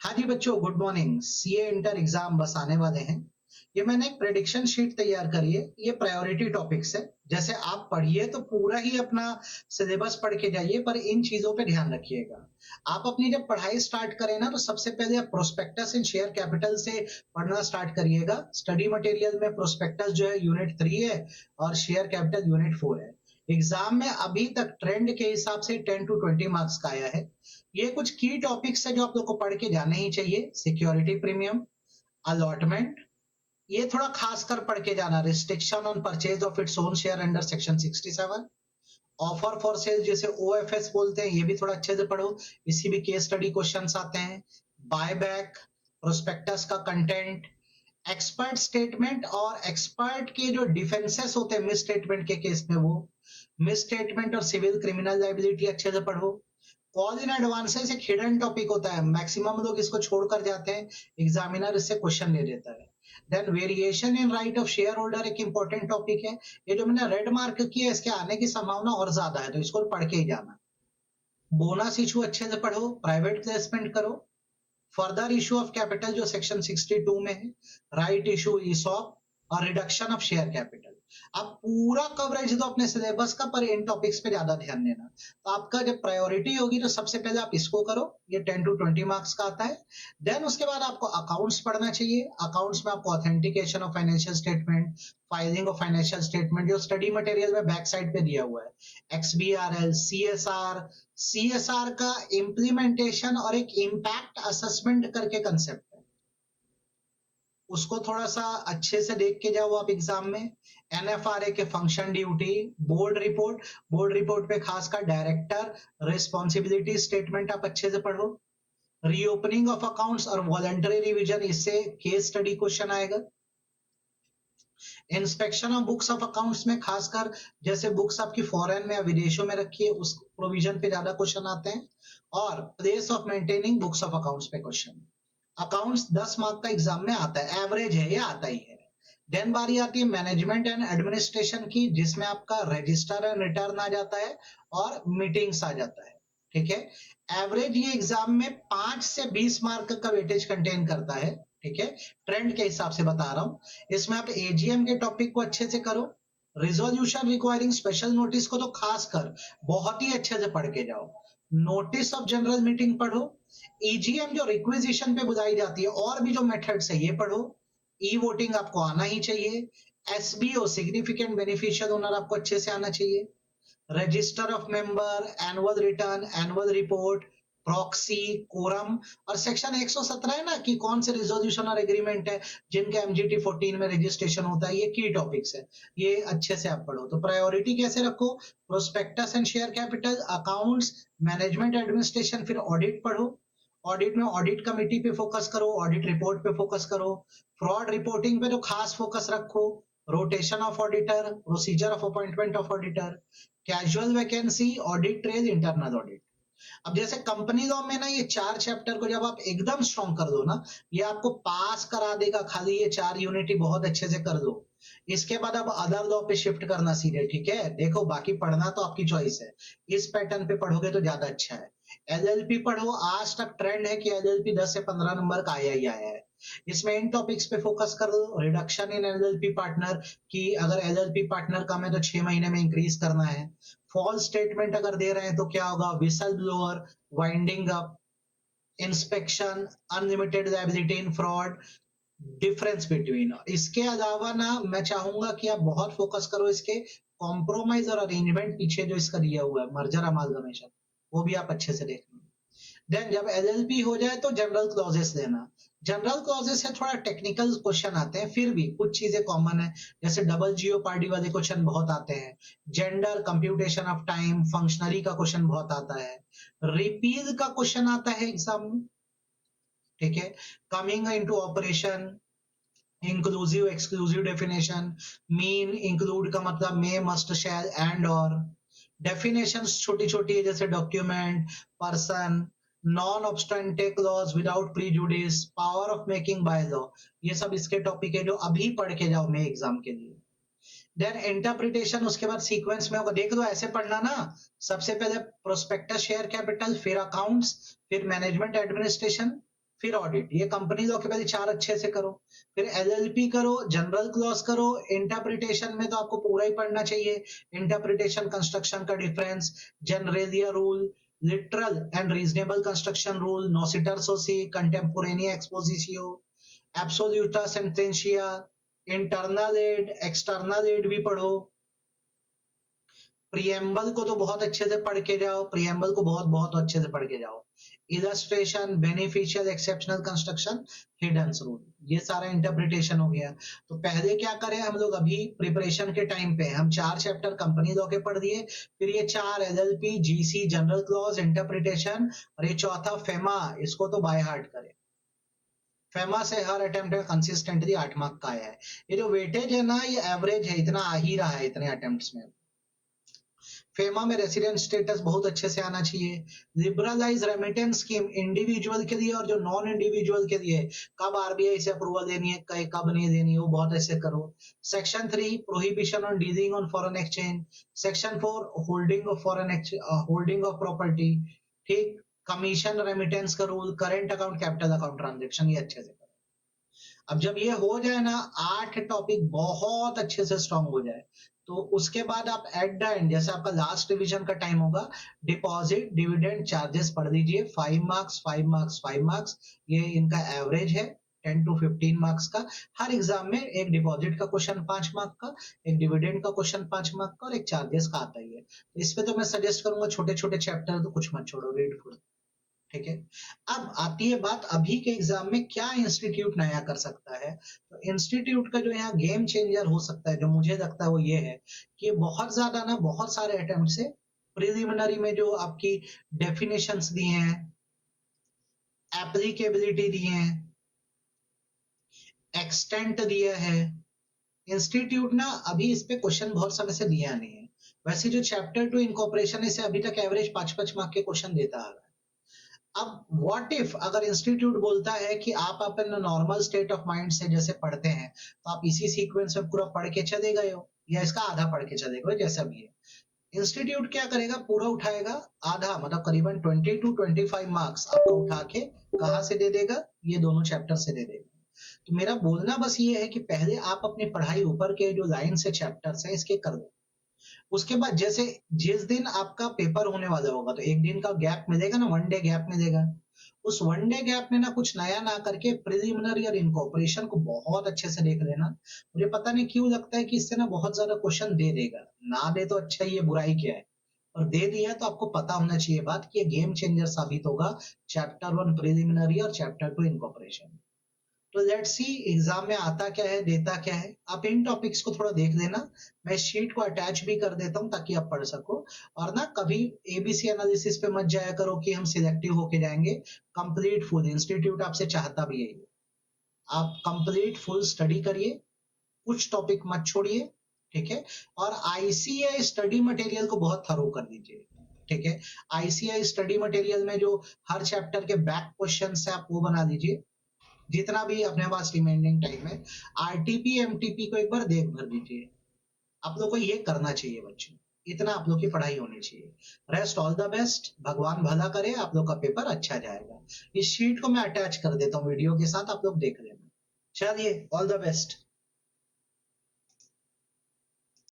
हाँ जी बच्चों, good morning. CA inter exam बस आने वाले हैं। ये मैंने एक प्रेडिक्शन शीट तैयार करी है। ये प्रायोरिटी टॉपिक्स है। जैसे आप पढ़िए तो पूरा ही अपना सिलेबस पढ़ के जाइए, पर इन चीजों पे ध्यान रखिएगा। आप अपनी जब पढ़ाई स्टार्ट करें ना, तो सबसे पहले आप प्रोस्पेक्टस इन शेयर कैपिटल से पढ़ना स्टार्ट करिएगा। स्टडी मटेरियल में प्रोस्पेक्टस जो है यूनिट 3 है और शेयर कैपिटल यूनिट 4 है। एग्जाम में अभी तक ट्रेंड के हिसाब से 10 to 20 मार्क्स का आया है। ये कुछ की टॉपिक्स है जो आप लोग को पढ़ के जाने ही चाहिए। सिक्योरिटी प्रीमियम, अलॉटमेंट, ये थोड़ा खास कर पढ़ के जाना। Restriction on purchase of its own share under section 67, offer for sale जिसे ओएफएस बोलते हैं, ये भी थोड़ा अच्छे से पढ़ो। इसकी भी केस स्टडी क्वेश्चंस आते हैं। बायबैक, प्रोस्पेक्टस का कंटेंट, एक्सपर्ट स्टेटमेंट और एक्सपर्ट के जो डिफेंसेस होते हैं मिस स्टेटमेंट के केस में, वो मिस स्टेटमेंट और सिविल क्रिमिनल लाइबिलिटी अच्छे से पढ़ो। कॉल इन एडवांसेस एक हिडन टॉपिक होता है, मैक्सिमम लोग इसको छोड़कर जाते हैं, एग्जामिनर इससे क्वेश्चन ले लेता है। Then variation in right of shareholder एक इंपॉर्टेंट टॉपिक है। ये जो मैंने रेड मार्क किया है, इसके आने की संभावना और ज्यादा है, तो इसको पढ़ के ही जाना। बोनस इशू अच्छे से पढ़ो, प्राइवेट प्लेसमेंट करो। फर्दर इशू ऑफ कैपिटल जो सेक्शन 62 में है, राइट इशू, ईसॉप और रिडक्शन ऑफ शेयर कैपिटल। आप पूरा कवरेज दो अपने सिलेबस का, पर इन टॉपिक्स पे ज्यादा ध्यान देना। तो आपका जब प्रायोरिटी होगी तो सबसे पहले आप इसको करो, ये 10 to 20 मार्क्स का आता है। देन उसके बाद आपको अकाउंट्स पढ़ना चाहिए। अकाउंट्स में आपको authentication of financial statement, filing of financial statement जो स्टडी मटेरियल में बैक साइड पे दिया हुआ है, XBRL, CSR का इम्प्लीमेंटेशन और एक इम्पैक्ट असेसमेंट करके कंसेप्ट है, उसको थोड़ा सा अच्छे से देख के जाओ आप एग्जाम में। NFRA के फंक्शन ड्यूटी, बोर्ड रिपोर्ट पे खासकर डायरेक्टर रिस्पॉन्सिबिलिटी स्टेटमेंट आप अच्छे से पढ़ो। रीओपनिंग ऑफ अकाउंट्स और वॉलंटरी रिवीजन, इससे केस स्टडी क्वेश्चन आएगा। Inspection of books of accounts में खासकर जैसे बुक्स आपकी फॉरेन में या विदेशों में रखी है, उस प्रोविजन पे ज्यादा क्वेश्चन आते हैं। और place of maintaining books of accounts पे क्वेश्चन। अकाउंट्स 10 मार्क का एग्जाम में आता है, एवरेज है, ये आता ही है। देन बारी आती है मैनेजमेंट एंड एडमिनिस्ट्रेशन की, जिसमें आपका रजिस्टर एंड रिटर्न आ जाता है और मीटिंग्स आ जाता है। ठीक है, एवरेज ये एग्जाम में 5 से 20 मार्क का वेटेज कंटेन करता है। ठीक है, ट्रेंड के हिसाब से बता रहा हूं। इसमें आप एजीएम के टॉपिक को अच्छे से करो। रिजोल्यूशन रिक्वायरिंग स्पेशल नोटिस को तो खास कर बहुत ही अच्छे से पढ़ के जाओ। नोटिस ऑफ जनरल मीटिंग पढ़ो। ईजीएम जो रिक्विजिशन पे बुलाई जाती है, और भी जो मेथड्स है ये पढ़ो। ई वोटिंग आपको आना ही चाहिए। एसबीओ सिग्निफिकेंट बेनिफिशियल ओनर आपको अच्छे से आना चाहिए। Register of member, annual return, annual report, proxy, quorum और सेक्शन 117 है ना कि कौन से रिजोल्यूशन और एग्रीमेंट है जिनके एमजीटी 14 में रजिस्ट्रेशन होता है, ये की टॉपिक्स है, ये अच्छे से आप पढ़ो। तो प्रायोरिटी कैसे रखो? Prospectus and share capital, accounts, management administration, फिर ऑडिट पढ़ो। ऑडिट में ऑडिट कमेटी पे फोकस करो, ऑडिट रिपोर्ट पे फोकस करो। फ्रॉड रिपोर्टिंग पे तो खास फोकस रखो। Rotation of auditor, procedure of appointment of auditor, casual vacancy, audit trail, internal audit. अब जैसे कंपनी लॉ में ना, ये 4 चैप्टर को जब आप एकदम स्ट्रॉन्ग कर दो ना, ये आपको पास करा देगा। खाली ये 4 यूनिट ही बहुत अच्छे से कर दो, इसके बाद अब अदर लॉ पे शिफ्ट करना सीधे। ठीक है, देखो बाकी पढ़ना तो आपकी चॉइस है, इस पैटर्न पे पढ़ोगे तो ज्यादा अच्छा है। एलएलपी पढ़ो। आज तक ट्रेंड है कि एलएलपी 10 से 15 नंबर का आया ही आया है। इसमें इन टॉपिक्स पे फोकस कर दो। रिडक्शन इन एलएलपी पार्टनर, कि अगर एलएलपी पार्टनर कम है तो 6 महीने में इंक्रीज करना है। फॉल्स स्टेटमेंट अगर दे रहे हैं तो क्या होगा? Whistle blower, winding up, inspection, unlimited liability इन फ्रॉड, डिफरेंस बिटवीन। इसके अलावा ना, मैं चाहूंगा कि आप बहुत फोकस करो इसके कॉम्प्रोमाइज और अरेंजमेंट पीछे जो इसका दिया हुआ है, मर्जर अमालगमेशन, वो भी आप अच्छे से देखना। देन जब एलएलपी हो जाए तो जनरल क्लॉजेस लेना। जनरल क्लॉजेस से थोड़ा टेक्निकल क्वेश्चन आते हैं, फिर भी कुछ चीजें कॉमन है, जैसे डबल जीओपार्डी वाले क्वेश्चन बहुत आते हैं। Gender, computation of time, functionary का क्वेश्चन बहुत आता है। रिपील का क्वेश्चन आता है एग्जाम में। ठीक है, coming into operation, inclusive exclusive definition, mean, include का मतलब मे, मस्ट, शैल, एंड और। डेफिनेशंस छोटी छोटी है, जैसे document, person, non obstante clause, without prejudice, power of making by law, ये सब इसके टॉपिक है जो अभी पढ़ के जाओ मे एग्जाम के लिए। देन इंटरप्रिटेशन उसके बाद सीक्वेंस में होगा, देख लो ऐसे पढ़ना ना। सबसे पहले प्रोस्पेक्टस शेयर कैपिटल, फिर अकाउंट्स, फिर मैनेजमेंट एडमिनिस्ट्रेशन, फिर ऑडिट, ये कंपनी लॉ के पहले 4 अच्छे से करो, फिर एलएलपी करो, जनरल क्लॉज करो, इंटरप्रिटेशन में तो आपको पूरा ही पढ़ना चाहिए, इंटरप्रिटेशन कंस्ट्रक्शन का difference, generalia rule, literal and reasonable construction rule, noscitur sociis, contemporanea expositio, absoluta sententia, internal aid, external aid भी पढ़ो। प्रियम्बल को तो बहुत अच्छे से पढ़ के जाओ, प्रियम्बल को बहुत बहुत अच्छे से पढ़ के जाओ। Illustration, beneficial exceptional construction, hidden rule, ये सारा इंटरप्रिटेशन हो गया। तो पहले क्या करें हम लोग, अभी प्रिपरेशन के टाइम पे हम 4 चैप्टर कंपनी लॉ के पढ़ दिए, फिर ये 4 LLP, GC, general clause, interpretation, और ये चौथा फेमा, इसको तो बाय हार्ट करें। फेमा से हर अटेम्प्ट कंसिस्टेंटली 8 मार्क का आया है। ये जो वेटेज है ना, ये एवरेज है, इतना आ ही रहा है इतने अटेम्प्ट्स में। फेमा में रेसिडेंट स्टेटस बहुत अच्छे से आना चाहिए। लिबरलाइज रेमिटेंस स्कीम इंडिविजुअल के लिए और जो नॉन इंडिविजुअल के लिए, कब आरबीआई से अप्रूवल देनी है, कब नहीं देनी है, वो बहुत ऐसे करो। Section 3 prohibition on dealing on foreign exchange. Section 4 holding of holding of property, ठीक। कमीशन रेमिटेंस का rule, current account, capital account transaction, ये अच्छे से करो। अब जब ये हो जाए ना, 8 टॉपिक बहुत अच्छे से स्ट्रॉन्ग हो जाए, तो उसके बाद आप एट द एंड, जैसे आपका लास्ट रिवीजन का टाइम होगा, डिपॉजिट, डिविडेंड, चार्जेस पढ़ दीजिए। 5 मार्क्स 5 मार्क्स 5 मार्क्स, ये इनका एवरेज है 10 to 15 मार्क्स का। हर एग्जाम में एक डिपॉजिट का क्वेश्चन 5 मार्क का, एक डिविडेंड का क्वेश्चन 5 मार्क का, और एक चार्जेस का आता ही है। तो इस पे तो मैं सजेस्ट करूंगा छोटे छोटे चैप्टर तो कुछ मत छोड़ो, रीड फुल, ठीक है। अब आती है बात, अभी के एग्जाम में क्या इंस्टीट्यूट नया कर सकता है। तो इंस्टीट्यूट का जो यहाँ गेम चेंजर हो सकता है, जो मुझे लगता है वो ये है कि बहुत ज्यादा ना, बहुत सारे अटेम्प्ट से प्रिलिमिनरी में जो आपकी डेफिनेशंस दी हैं, एप्लीकेबिलिटी दी है, एक्सटेंट दिया है, इंस्टीट्यूट ना अभी इस पे क्वेश्चन बहुत समय से दिया नहीं है। वैसे जो चैप्टर 2 इनकॉर्पोरेशन है, इसे अभी तक एवरेज 5-5 मार्क के क्वेश्चन देता आ रहा है। अब व्हाट इफ अगर इंस्टीट्यूट बोलता है कि आप अपने नॉर्मल स्टेट ऑफ माइंड से जैसे पढ़ते हैं, तो आप इसी सीक्वेंस में पूरा पढ़ के चले गए हो, या इसका आधा पढ़ के चले गए, जैसा भी है। इंस्टीट्यूट क्या करेगा, पूरा उठाएगा, आधा मतलब करीबन 20 to 25 मार्क्स आपको उठा के कहां से दे देगा, ये दोनों चैप्टर से दे देगा। तो मेरा बोलना बस ये है कि पहले आप अपनी पढ़ाई ऊपर के जो लाइन से चैप्टर्स है इसके कर दो। उसके बाद जैसे जिस दिन आपका पेपर होने वाला होगा, तो एक दिन का गैप मिलेगा ना, 1 डे गैप मिलेगा। उस 1 डे गैप में ना कुछ नया ना करके प्रिलिमिनरी और इनकॉर्पोरेशन को बहुत अच्छे से देख लेना। मुझे पता नहीं क्यों लगता है कि इससे ना बहुत ज्यादा क्वेश्चन दे देगा, ना दे तो अच्छा ही है, बुराई क्या है, और दे दिया तो आपको पता होना चाहिए बात कि ये गेम चेंजर साबित होगा, चैप्टर 1 प्रिलिमिनरी और चैप्टर 2 इनकॉर्पोरेशन। तो लेट्स सी एग्जाम में आता क्या है, देता क्या है। आप इन टॉपिक्स को थोड़ा देख लेना, मैं शीट को अटैच भी कर देता हूँ ताकि आप पढ़ सको। और ना कभी एबीसी एनालिसिस पे मत जाया करो कि हम सिलेक्टिव होके जाएंगे। कंप्लीट फुल इंस्टीट्यूट आपसे चाहता भी है, आप कंप्लीट फुल स्टडी करिए, कुछ टॉपिक मत छोड़िए, ठीक है। और आईसीआई स्टडी मटेरियल को बहुत थरो कर दीजिए, ठीक है। आईसीआई स्टडी मटेरियल में जो हर चैप्टर के बैक क्वेश्चन है आप वो बना दीजिए, जितना भी अपने पास रिमेनिंग टाइम है। आरटीपी एमटीपी को एक बार देख भर दीजिए, आप लोग को ये करना चाहिए बच्चों, इतना आप लोग की पढ़ाई होनी चाहिए। रेस्ट ऑल द बेस्ट, भगवान भला करे, आप लोग का पेपर अच्छा जाएगा। इस शीट को मैं अटैच कर देता हूँ वीडियो के साथ, आप लोग देख लेना। चलिए, ऑल द बेस्ट।